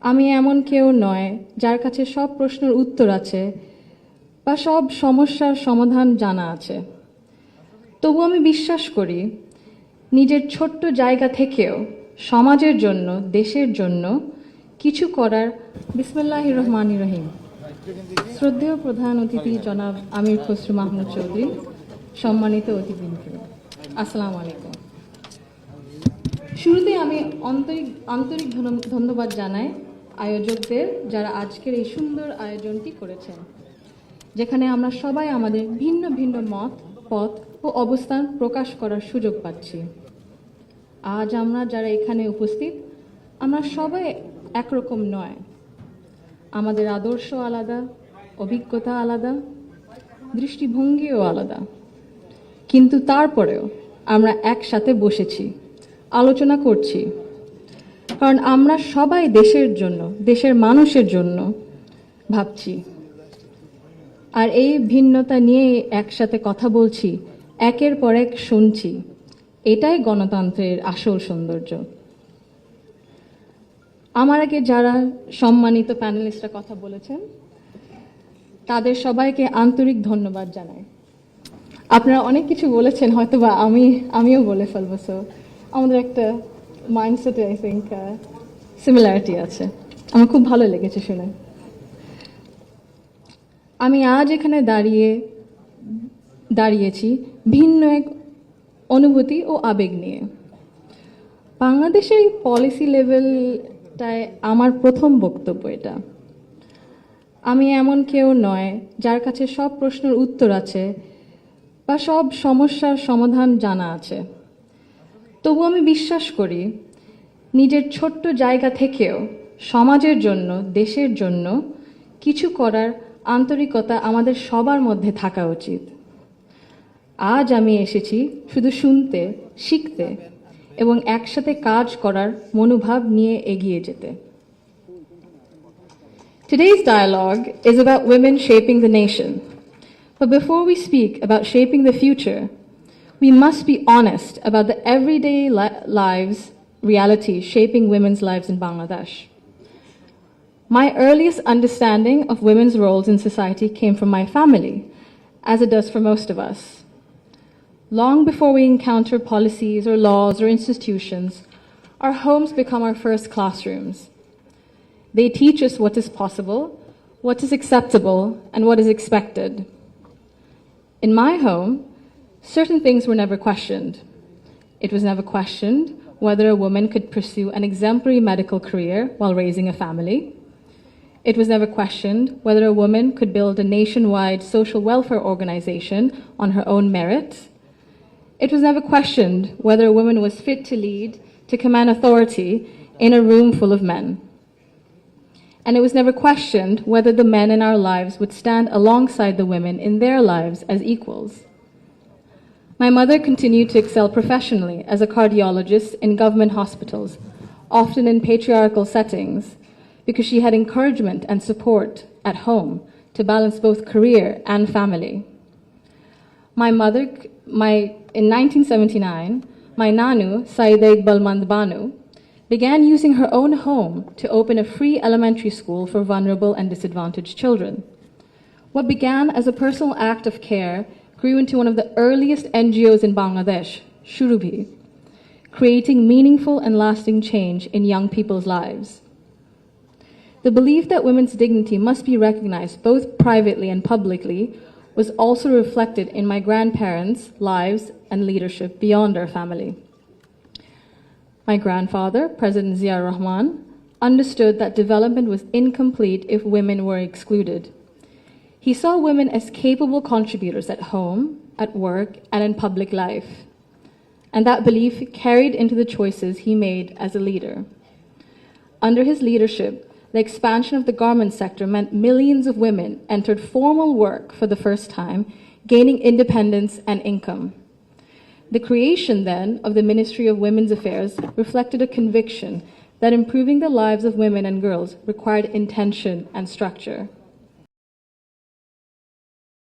আমি এমন কেউ নয় যার কাছে সব প্রশ্নের উত্তর আছে বা সব সমস্যার সমাধান জানা আছে। তবু আমি বিশ্বাস করি নিজের ছোট্ট জায়গা থেকেও সমাজের জন্য, দেশের জন্য কিছু করার। বিসমিল্লাহির রহমানির রহিম। শ্রদ্ধেয় প্রধান অতিথি জনাব আমির খসরু মাহমুদ চৌধুরী, সম্মানিত অতিথিবৃন্দ, আসসালামু আলাইকুম। শুরুতে আমি আন্তরিক ধন্যবাদ জানাই আয়োজকদের, যারা আজকের এই সুন্দর আয়োজনটি করেছেন, যেখানে আমরা সবাই আমাদের ভিন্ন ভিন্ন মত, পথ ও অবস্থান প্রকাশ করার সুযোগ পাচ্ছি। আজ আমরা যারা এখানে উপস্থিত, আমরা সবাই একরকম নয়। আমাদের আদর্শ আলাদা, অভিজ্ঞতা আলাদা, দৃষ্টিভঙ্গিও আলাদা, কিন্তু তারপরেও আমরা একসাথে বসেছি, আলোচনা করছি, কারণ আমরা সবাই দেশের জন্য, দেশের মানুষের জন্য ভাবছি। আর এই ভিন্নতা নিয়ে একসাথে কথা বলছি, একের পর এক শুনছি। এটাই গণতন্ত্রের আসল সৌন্দর্য। আমার আগে যারা সম্মানিত প্যানেলিস্টরা কথা বলেছেন, তাদের সবাইকে আন্তরিক ধন্যবাদ জানাই। আপনারা অনেক কিছু বলেছেন, হয়তো বা আমিও বলে ফেলবো। সো আমাদের একটা মাইন্ডসেটে আই থিঙ্ক সিমিলারিটি আছে। আমার খুব ভালো লেগেছে শুনে। আমি আজ এখানে দাঁড়িয়েছি ভিন্ন এক অনুভূতি ও আবেগ নিয়ে। বাংলাদেশের এই পলিসি লেভেলটায় আমার প্রথম বক্তব্য এটা। আমি এমন কেউ নয় যার কাছে সব প্রশ্নের উত্তর আছে বা সব সমস্যার সমাধান জানা আছে। তবু আমি বিশ্বাস করি নিজের ছোট্ট জায়গা থেকেও সমাজের জন্য, দেশের জন্য কিছু করার আন্তরিকতা আমাদের সবার মধ্যে থাকা উচিত। আজ আমি এসেছি শুধু শুনতে, শিখতে এবং একসাথে কাজ করার মনোভাব নিয়ে এগিয়ে যেতে। Today's dialogue is about women shaping the nation. But before we speak about shaping the future, we must be honest about the everyday lives, reality shaping women's lives in Bangladesh. My earliest understanding of women's roles in society came from my family, as it does for most of us. Long before we encounter policies or laws or institutions, our homes become our first classrooms. They teach us what is possible, what is acceptable, and what is expected. In my home, certain things were never questioned. It was never questioned whether a woman could pursue an exemplary medical career while raising a family. It was never questioned whether a woman could build a nationwide social welfare organization on her own merit. It was never questioned whether a woman was fit to lead, to command authority in a room full of men. And it was never questioned whether the men in our lives would stand alongside the women in their lives as equals. My mother continued to excel professionally as a cardiologist in government hospitals, often in patriarchal settings, because she had encouragement and support at home to balance both career and family. In 1979, my Nanu, Saida Iqbal Mand Banu, began using her own home to open a free elementary school for vulnerable and disadvantaged children. What began as a personal act of care grew into one of the earliest NGOs in Bangladesh, Shurubhi, creating meaningful and lasting change in young people's lives. The belief that women's dignity must be recognized both privately and publicly was also reflected in my grandparents' lives and leadership beyond our family. My grandfather, President Zia Rahman, understood that development was incomplete if women were excluded. He saw women as capable contributors at home, at work, and in public life. And that belief carried into the choices he made as a leader. Under his leadership, the expansion of the garment sector meant millions of women entered formal work for the first time, gaining independence and income. The creation then of the Ministry of Women's Affairs reflected a conviction that improving the lives of women and girls required intention and structure.